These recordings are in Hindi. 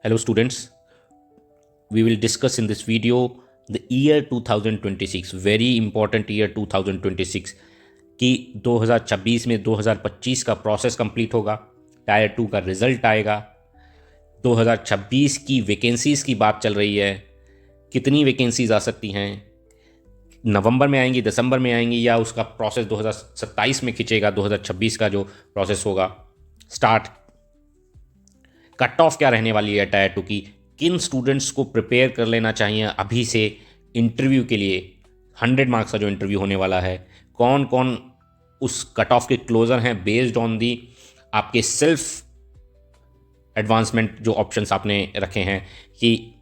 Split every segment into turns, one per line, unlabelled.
Hello students, we will discuss in this video the year 2026, very important year 2026 कि 2026 में 2025 का प्रोसेस कंप्लीट होगा, टायर 2 का रिजल्ट आएगा, 2026 की वैकेंसीज़ की बात चल रही है, कितनी वैकेंसीज़ आ सकती हैं, नवंबर में आएंगी, दिसंबर में आएंगी या उसका प्रोसेस 2027 में खिंचेगा, 2026 का जो प्रोसेस होगा स्टार्ट, कट ऑफ क्या रहने वाली है टायर 2 की, किन स्टूडेंट्स को प्रिपेयर कर लेना चाहिए अभी से इंटरव्यू के लिए, 100 मार्क्स का जो इंटरव्यू होने वाला है, कौन कौन उस कट ऑफ के क्लोजर हैं बेस्ड ऑन दी आपके सेल्फ एडवांसमेंट जो ऑप्शंस आपने रखे हैं कि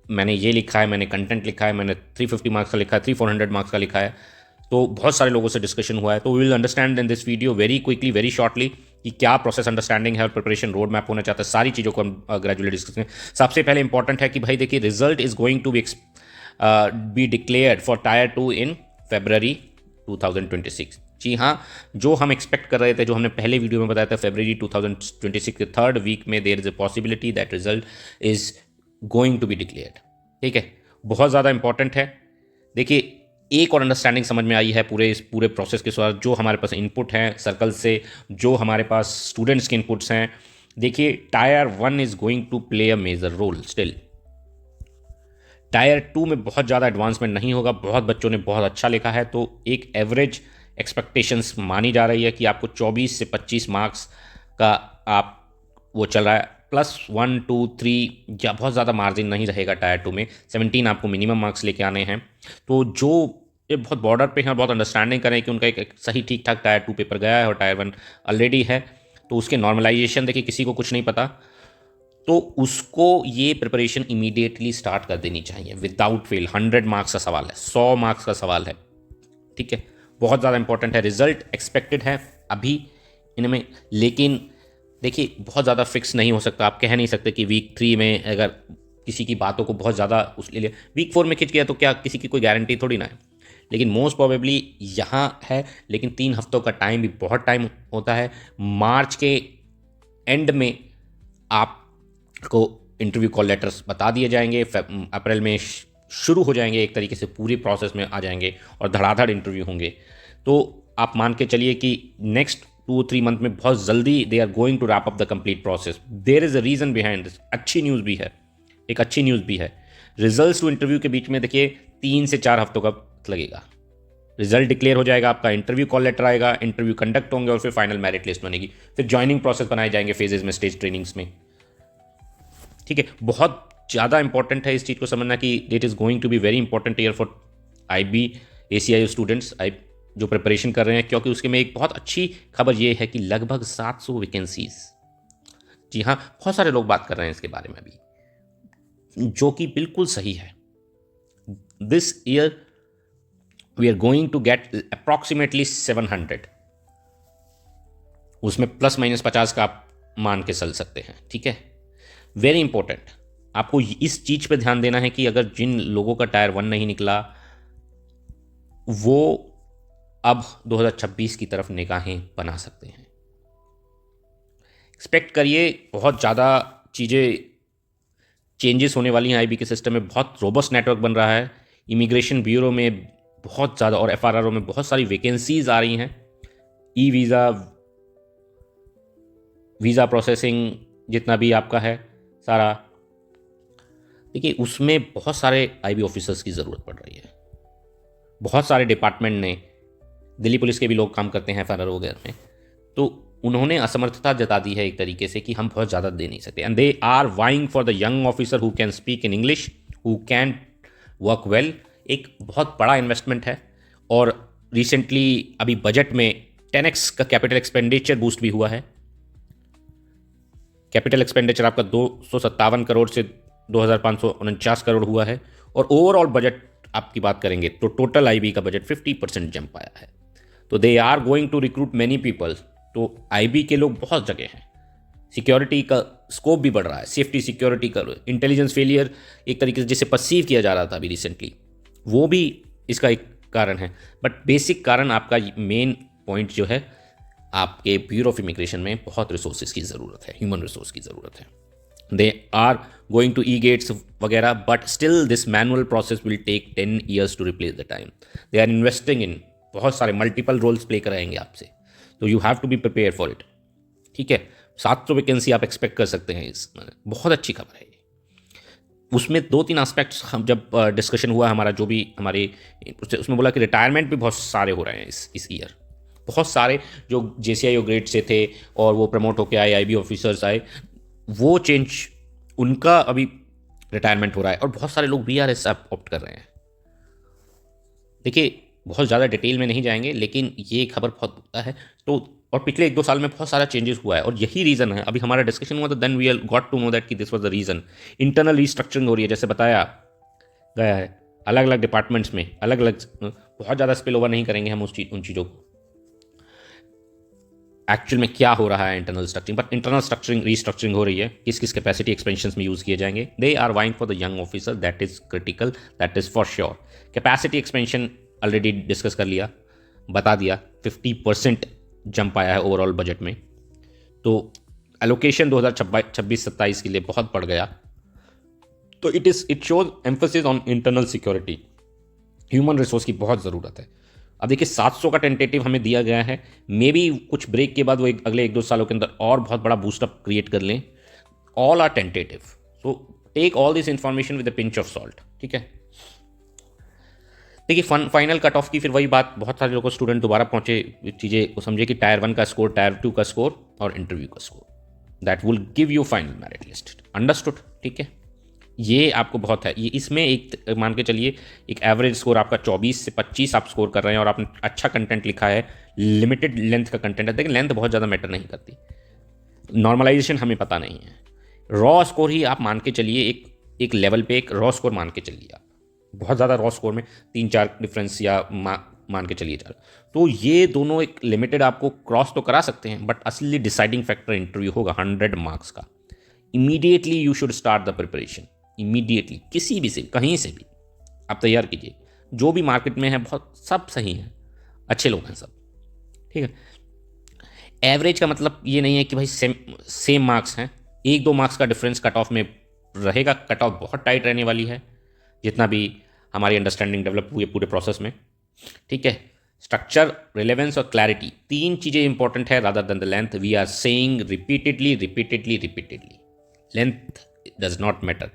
मैंने ये लिखा है, मैंने कंटेंट लिखा है, मैंने 350 मार्क्स का लिखा है, 400 मार्क्स का लिखा है। तो बहुत सारे लोगों से डिस्कशन हुआ है, तो we will understand in this video very quickly, very shortly कि क्या प्रोसेस अंडरस्टैंडिंग है और प्रिपरेशन रोड मैप होना चाहता है। सारी चीज़ों को हम ग्रेजुअली डिस्कस करें। सबसे पहले इंपॉर्टेंट है कि भाई देखिए, result is going to be declared for tier 2 in February 2026। जी हाँ, जो हम एक्सपेक्ट कर रहे थे, जो हमने पहले वीडियो में बताया था, February 2026 के 3rd वीक में there is a possibility that result is going to be declared. ठीक है, बहुत ज़्यादा इंपॉर्टेंट है। देखिए, एक और अंडरस्टैंडिंग समझ में आई है इस पूरे प्रोसेस के साथ, जो हमारे पास इनपुट हैं सर्कल से, जो हमारे पास स्टूडेंट्स के इनपुट्स हैं। देखिए, tier 1 is going to play a major role still. Tier 2 में बहुत ज़्यादा एडवांसमेंट नहीं होगा, बहुत बच्चों ने बहुत अच्छा लिखा है, तो एक एवरेज एक्सपेक्टेशंस मानी जा रही है कि आपको 24 से 25 मार्क्स का आप वो चल रहा है, +1 2 3 या बहुत ज़्यादा मार्जिन नहीं रहेगा टायर 2 में। 17 आपको मिनिमम मार्क्स लेके आने हैं। तो जो ये बहुत बॉर्डर पे हैं और बहुत अंडरस्टैंडिंग करें कि उनका एक सही ठीक ठाक टायर 2 पेपर गया है और टायर 1 ऑलरेडी है, तो उसके नॉर्मलाइजेशन देखिए किसी को कुछ नहीं पता, तो उसको ये प्रिपरेशन इमीडिएटली स्टार्ट कर देनी चाहिए विदाउट फेल। 100 मार्क्स का सवाल है, 100 मार्क्स का सवाल है। ठीक है, बहुत ज़्यादा इंपॉर्टेंट है। रिजल्ट एक्सपेक्टेड है अभी इनमें, लेकिन देखिए बहुत ज़्यादा फिक्स नहीं हो सकता। आप कह नहीं सकते कि वीक 3 में अगर किसी की बातों को बहुत ज़्यादा उस ले लिया, वीक 4 में खिंच गया तो क्या किसी की कोई गारंटी थोड़ी ना है। लेकिन मोस्ट प्रोबेबली यहाँ है, लेकिन 3 हफ्तों का टाइम भी बहुत टाइम होता है। मार्च के एंड में आपको इंटरव्यू कॉल लेटर्स बता दिए जाएंगे, अप्रैल में शुरू हो जाएंगे, एक तरीके से पूरी प्रोसेस में आ जाएंगे और धड़ाधड़ इंटरव्यू होंगे। तो आप मान के चलिए कि नेक्स्ट 2-3 मंथ में बहुत जल्दी they are going to wrap up the complete process. There is a reason behind this. अच्छी न्यूज़ भी है, एक अच्छी न्यूज़ भी है। रिजल्ट टू इंटरव्यू के बीच में देखिए 3 से 4 हफ्तों का लगेगा। रिजल्ट डिक्लेयर हो जाएगा, आपका इंटरव्यू कॉल लेटर आएगा, इंटरव्यू कंडक्ट होंगे और फिर फाइनल मेरिट लिस्ट बनेगी, फिर ज्वाइनिंग प्रोसेस बनाए जाएंगे फेजेज में, स्टेज ट्रेनिंग्स में। ठीक है, बहुत ज़्यादा इंपॉर्टेंट है इस चीज़ को समझना कि it is going to be very important year for IB ACIO students जो प्रिपरेशन कर रहे हैं, क्योंकि उसके में एक बहुत अच्छी खबर ये है कि लगभग 700 वैकेंसीज। जी हाँ, बहुत सारे लोग बात कर रहे हैं इसके बारे में अभी, जो कि बिल्कुल सही है। This year we are going to get approximately 700, उसमें ±50 का आप मान के चल सकते हैं। ठीक है, वेरी इंपॉर्टेंट। आपको इस चीज़ पे ध्यान देना है कि अगर जिन लोगों का टायर 1 नहीं निकला, वो अब 2026 की तरफ निगाहें बना सकते हैं। एक्सपेक्ट करिए बहुत ज़्यादा चीज़ें चेंजेस होने वाली हैं। IB के सिस्टम में बहुत रोबस्ट नेटवर्क बन रहा है। इमिग्रेशन ब्यूरो में बहुत ज़्यादा और FRRO में बहुत सारी वैकेंसीज आ रही हैं। वीज़ा, वीज़ा प्रोसेसिंग जितना भी आपका है सारा, देखिए उसमें बहुत सारे IB ऑफिसर्स की ज़रूरत पड़ रही है। बहुत सारे डिपार्टमेंट ने, दिल्ली पुलिस के भी लोग काम करते हैं FRRO वगैरह में, तो उन्होंने असमर्थता जता दी है एक तरीके से कि हम बहुत ज़्यादा दे नहीं सकते। And they are vying for the young officer who can speak in English, who can work well. एक बहुत बड़ा इन्वेस्टमेंट है। और रिसेंटली अभी बजट में 10x का कैपिटल एक्सपेंडिचर बूस्ट भी हुआ है। कैपिटल एक्सपेंडिचर आपका 257 करोड़ से 2549 करोड़ हुआ है। और ओवरऑल बजट आपकी बात करेंगे तो टोटल IB का बजट 50% जंप आया है। तो they are going to recruit many people. तो IB के लोग बहुत जगह हैं। सिक्योरिटी का स्कोप भी बढ़ रहा है, सेफ्टी सिक्योरिटी का, इंटेलिजेंस फेलियर एक तरीके से जिसे परसीव किया जा रहा था अभी रिसेंटली, वो भी इसका एक कारण है। बट बेसिक कारण आपका मेन पॉइंट जो है, आपके ब्यूरो ऑफ इमिग्रेशन में बहुत रिसोर्सेज की ज़रूरत है, ह्यूमन रिसोर्स की ज़रूरत है। They are going to e gates वगैरह, but still this manual process will take 10 years to replace the time. They are investing in बहुत सारे मल्टीपल रोल्स प्ले कराएंगे आपसे, तो you have to be prepare for it. ठीक है, 700 वैकेंसी आप एक्सपेक्ट कर सकते हैं, इस बहुत अच्छी खबर है। उसमें 2-3 एस्पेक्ट्स हम जब डिस्कशन हुआ हमारा, जो भी हमारे उसमें बोला कि रिटायरमेंट भी बहुत सारे हो रहे हैं इस ईयर। बहुत सारे जो JCIO ग्रेड से थे और वो प्रमोट होकर आए, IB ऑफिसर्स आए, वो चेंज उनका अभी रिटायरमेंट हो रहा है, और बहुत सारे लोग VRS ऑप्ट कर रहे हैं। देखिए, बहुत ज़्यादा डिटेल में नहीं जाएंगे, लेकिन ये खबर बहुत बुरा है। तो और पिछले 1-2 साल में बहुत सारा चेंजेस हुआ है, और यही रीज़न है। अभी हमारा डिस्कशन हुआ तो then we got to know that कि this was the reason. Internal restructuring हो रही है, जैसे बताया गया है, अलग अलग डिपार्टमेंट्स में अलग अलग। बहुत ज़्यादा स्पिल ओवर नहीं करेंगे हम उन चीज़ों को, एक्चुअल में क्या हो रहा है internal structuring. But internal structuring restructuring हो रही है, किस किस कैपेसिटी एक्सपेंशन में यूज़ किए जाएंगे। They are vying for the young officer, that is critical, that is for sure. Capacity expansion already discuss कर लिया, बता दिया। 50% जंप आया है ओवरऑल बजट में, तो एलोकेशन 2026-27 के लिए बहुत बढ़ गया। तो it shows emphasis on internal security, human resource की बहुत ज़रूरत है। अब देखिए, 700 का टेंटेटिव हमें दिया गया है, मे बी कुछ ब्रेक के बाद वो अगले 1-2 सालों के अंदर और बहुत बड़ा बूस्टअप क्रिएट कर लें। All are tentative, so take all this information with a pinch of salt. ठीक है, देखिए फाइनल कट ऑफ की फिर वही बात, बहुत सारे लोगों स्टूडेंट दोबारा पहुंचे चीज़ें को समझे कि टायर 1 का स्कोर, टायर 2 का स्कोर और इंटरव्यू का score, that will give you final merit list. Understood? ठीक है, ये आपको बहुत है। ये इसमें एक मान के चलिए, एक एवरेज स्कोर आपका 24 से 25 आप स्कोर कर रहे हैं, और आपने अच्छा कंटेंट लिखा है, लिमिटेड लेंथ का कंटेंट है। देखिए, लेंथ बहुत ज़्यादा मैटर नहीं करती, नॉर्मलाइजेशन हमें पता नहीं है। रॉ स्कोर ही आप मान के चलिए, एक लेवल पे एक रॉ स्कोर मान के चलिए आप, बहुत ज़्यादा रॉ स्कोर में 3-4 डिफरेंस या मान के चलिए 4, तो ये दोनों एक लिमिटेड आपको क्रॉस तो करा सकते हैं, बट असली डिसाइडिंग फैक्टर इंटरव्यू होगा 100 मार्क्स का। Immediately you should start the preparation, immediately, किसी भी से, कहीं से भी आप तैयार कीजिए। जो भी मार्केट में है बहुत सब सही है, अच्छे लोग हैं सब। ठीक है, एवरेज का मतलब ये नहीं है कि भाई सेम मार्क्स हैं, 1-2 मार्क्स का डिफरेंस कट ऑफ में रहेगा। कट ऑफ बहुत टाइट रहने वाली है, जितना भी हमारी अंडरस्टैंडिंग डेवलप हुई है पूरे प्रोसेस में। ठीक है, स्ट्रक्चर, रिलेवेंस और क्लैरिटी, 3 चीज़ें इंपॉर्टेंट है rather than the length. We are saying repeatedly, length does not matter.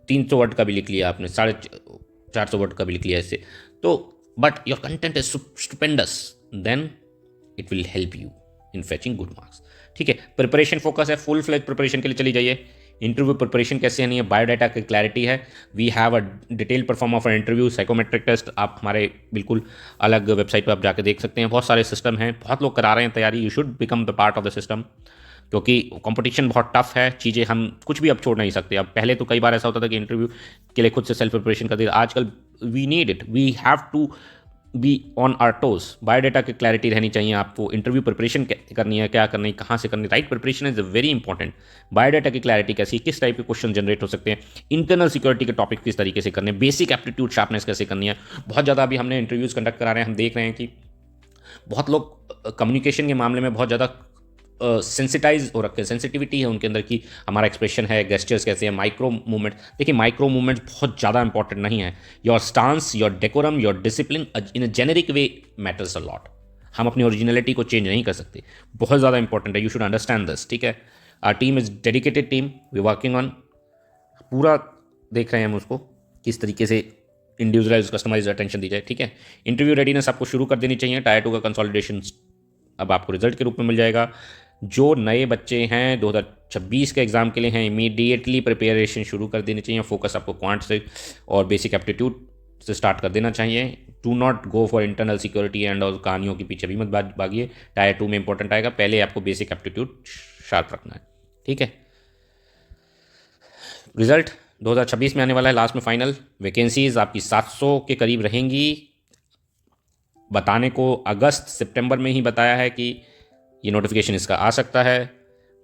300 word का भी लिख लिया आपने, 450 वर्ड का भी लिख लिया इससे, तो but your content is stupendous, then it will help you in fetching good marks. ठीक है, प्रिपरेशन फोकस है, फुल फ्लेज प्रिपरेशन के लिए चली जाइए। इंटरव्यू प्रिपरेशन कैसे नहीं है, बायोडाटा की क्लैरिटी है। We have a detail perform of interview, psychometric test आप हमारे बिल्कुल अलग वेबसाइट पर आप जाके देख सकते हैं। बहुत सारे सिस्टम हैं, बहुत लोग करा रहे हैं तैयारी। You should become the part of the system, क्योंकि कंपटीशन बहुत टफ है। चीज़ें हम कुछ भी अब छोड़ नहीं सकते। अब पहले तो कई बार ऐसा होता था कि इंटरव्यू के लिए खुद से सेल्फ प्रिपरेशन करते थे, आजकल we need it, we have to be on our toes. Biodata की क्लैरिटी रहनी चाहिए आपको, इंटरव्यू प्रिपरेशन करनी है, क्या करनी है, कहाँ से करनी है, right preparation is very important. Biodata की क्लैरिटी कैसी, किस टाइप के क्वेश्चन जनरेट हो सकते हैं, इंटरनल सिक्योरिटी के टॉपिक किस तरीके से करने, बेसिक एप्टीट्यूड शार्पनेस कैसे करनी है। बहुत ज़्यादा अभी हमने इंटरव्यूज़ कंडक्ट करा रहे हैं, हम देख रहे हैं कि बहुत लोग कम्युनिकेशन के मामले में बहुत ज़्यादा सेंसिटाइज हो रखे हैं, सेंसिटिविटी है उनके अंदर की हमारा एक्सप्रेशन है, गेस्चर्स कैसे हैं, माइक्रो मूवमेंट। देखिए, माइक्रो मूवमेंट बहुत ज़्यादा इंपॉर्टेंट नहीं है। Your stance, your decorum, your discipline in a generic way matters a lot. हम अपनी ओरिजिनलिटी को चेंज नहीं कर सकते, बहुत ज़्यादा इंपॉर्टेंट है। You should understand this. ठीक है, our team is dedicated team, we working on, पूरा देख रहे हैं हम उसको किस तरीके से इंडिविजुअलाइज कस्टमाइज अटेंशन दी जाए। ठीक है, इंटरव्यू रेडीनेस आपको शुरू कर देनी चाहिए। टायर 2 का कंसोलिडेशन अब आपको रिजल्ट के रूप में मिल जाएगा। जो नए बच्चे हैं 2026 के एग्ज़ाम के लिए हैं, इमीडिएटली प्रिपरेशन शुरू कर देनी चाहिए। फोकस आपको क्वांट से और बेसिक एप्टीट्यूड से स्टार्ट कर देना चाहिए। Do not go for internal security and और कहानियों के पीछे भी मत भागिए। टायर 2 में इंपॉर्टेंट आएगा, पहले आपको बेसिक एप्टीट्यूड शार्प रखना है। ठीक है, रिजल्ट 2026 में आने वाला है, लास्ट में फाइनल। वैकेंसीज आपकी 700 के करीब रहेंगी। बताने को अगस्त सितंबर में ही बताया है कि ये नोटिफिकेशन इसका आ सकता है।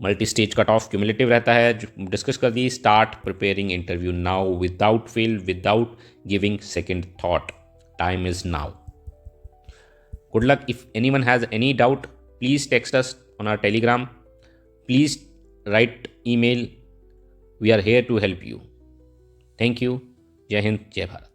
Multi stage cut off cumulative रहता है, जो डिस्कस कर दी। Start preparing interview now without fail, without giving second thought. Time is now. Good luck. If anyone has any doubt, please text us on our Telegram, please write email we are here to help you. Thank you. Jai Hind, जय भारत।